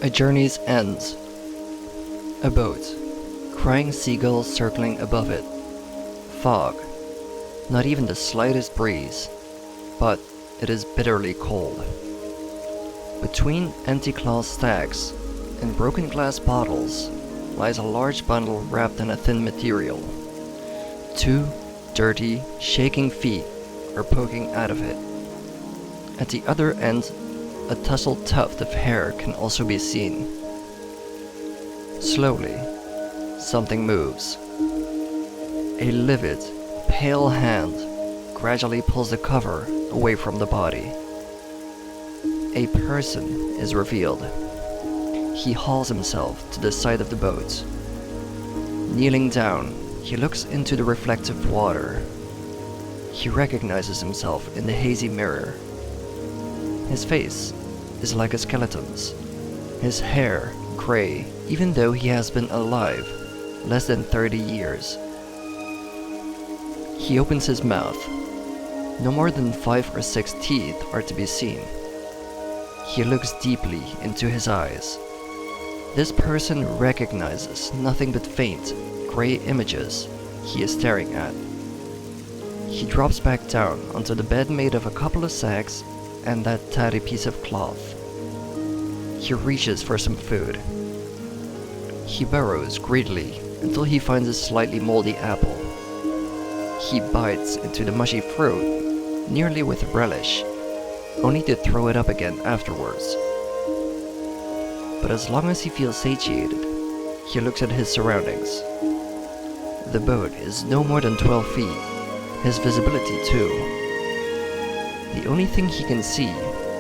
A journey's ends. A boat. Crying seagulls circling above it. Fog. Not even the slightest breeze. But it is bitterly cold. Between empty cloth stacks and broken glass bottles lies a large bundle wrapped in a thin material. Two dirty, shaking feet are poking out of it. At the other end, a tousled tuft of hair can also be seen. Slowly, something moves. A livid, pale hand gradually pulls the cover away from the body. A person is revealed. He hauls himself to the side of the boat. Kneeling down, he looks into the reflective water. He recognizes himself in the hazy mirror. His face is like a skeleton's. His hair gray, even though he has been alive less than 30 years. He opens his mouth. No more than 5 or 6 teeth are to be seen. He looks deeply into his eyes. This person recognizes nothing but faint, gray images he is staring at. He drops back down onto the bed made of a couple of sacks and that tatty piece of cloth. He reaches for some food. He burrows greedily until he finds a slightly moldy apple. He bites into the mushy fruit, nearly with relish, only to throw it up again afterwards. But as long as he feels satiated, he looks at his surroundings. The boat is no more than 12 feet, his visibility too. The only thing he can see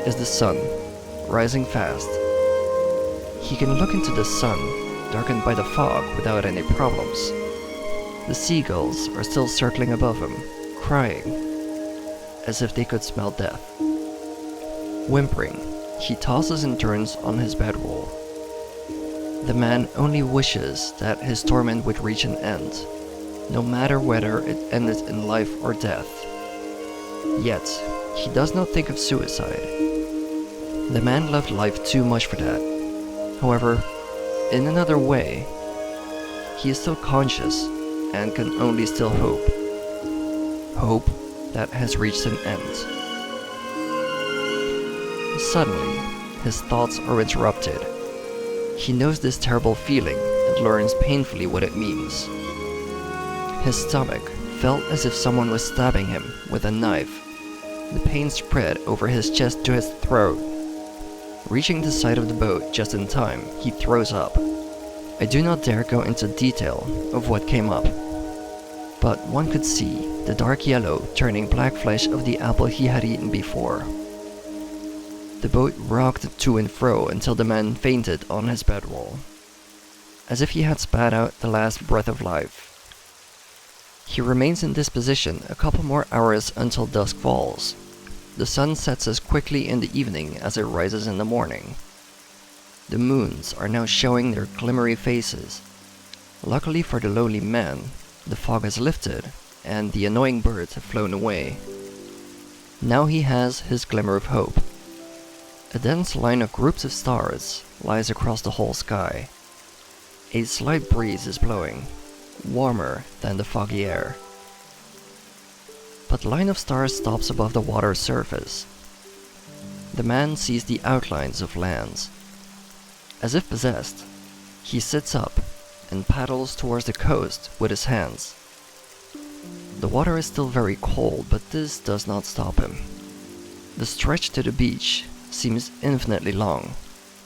is the sun, rising fast. He can look into the sun, darkened by the fog, without any problems. The seagulls are still circling above him, crying, as if they could smell death. Whimpering, he tosses and turns on his bedroll. The man only wishes that his torment would reach an end, no matter whether it ended in life or death. Yet, he does not think of suicide. The man loved life too much for that. However, in another way, he is still conscious and can only still hope. Hope that has reached an end. Suddenly, his thoughts are interrupted. He knows this terrible feeling and learns painfully what it means. His stomach felt as if someone was stabbing him with a knife. The pain spread over his chest to his throat. Reaching the side of the boat just in time, he throws up. I do not dare go into detail of what came up, but one could see the dark yellow turning black flesh of the apple he had eaten before. The boat rocked to and fro until the man fainted on his bedroll, as if he had spat out the last breath of life. He remains in this position a couple more hours until dusk falls. The sun sets as quickly in the evening as it rises in the morning. The moons are now showing their glimmery faces. Luckily for the lonely man, the fog has lifted and the annoying birds have flown away. Now he has his glimmer of hope. A dense line of groups of stars lies across the whole sky. A slight breeze is blowing, warmer than the foggy air. But the line of stars stops above the water's surface. The man sees the outlines of lands. As if possessed, he sits up and paddles towards the coast with his hands. The water is still very cold, but this does not stop him. The stretch to the beach seems infinitely long,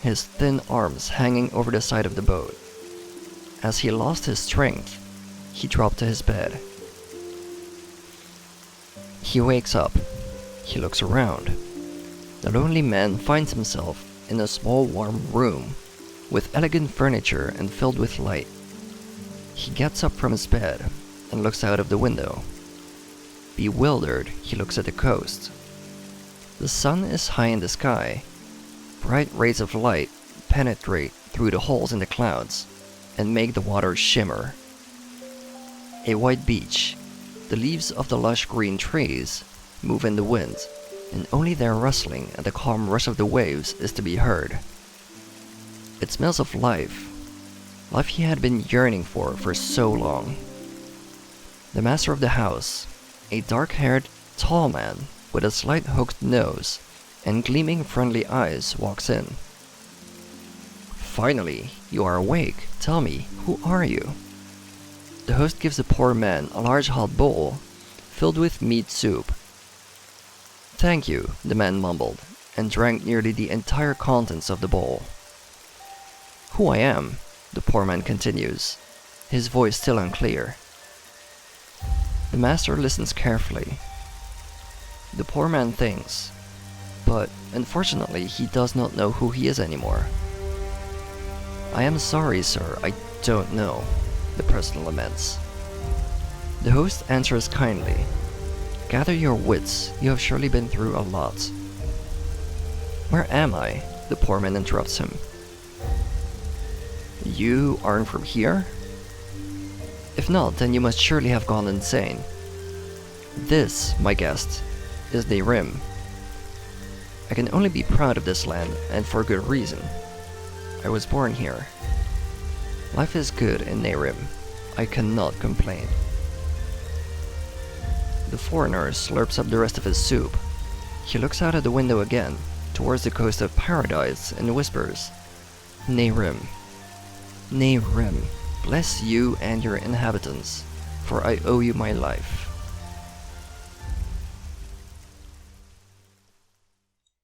his thin arms hanging over the side of the boat. As he lost his strength, he dropped to his bed. He wakes up. He looks around. The lonely man finds himself in a small warm room with elegant furniture and filled with light. He gets up from his bed and looks out of the window. Bewildered, he looks at the coast. The sun is high in the sky. Bright rays of light penetrate through the holes in the clouds and make the water shimmer. A white beach. The leaves of the lush green trees move in the wind, and only their rustling and the calm rush of the waves is to be heard. It smells of life. Life he had been yearning for so long. The master of the house, a dark-haired, tall man with a slight hooked nose and gleaming friendly eyes, walks in. Finally, you are awake. Tell me, who are you? The host gives the poor man a large hot bowl filled with meat soup. Thank you, the man mumbled, and drank nearly the entire contents of the bowl. Who I am, the poor man continues, his voice still unclear. The master listens carefully. The poor man thinks, but unfortunately he does not know who he is anymore. I am sorry, sir, I don't know, the person laments. The host answers kindly. Gather your wits, you have surely been through a lot. Where am I? The poor man interrupts him. You aren't from here? If not, then you must surely have gone insane. This, my guest, is Nehrim. I can only be proud of this land, and for good reason. I was born here. Life is good in Nehrim. I cannot complain. The foreigner slurps up the rest of his soup. He looks out of the window again, towards the coast of paradise, and whispers, Nehrim. Nehrim, bless you and your inhabitants, for I owe you my life.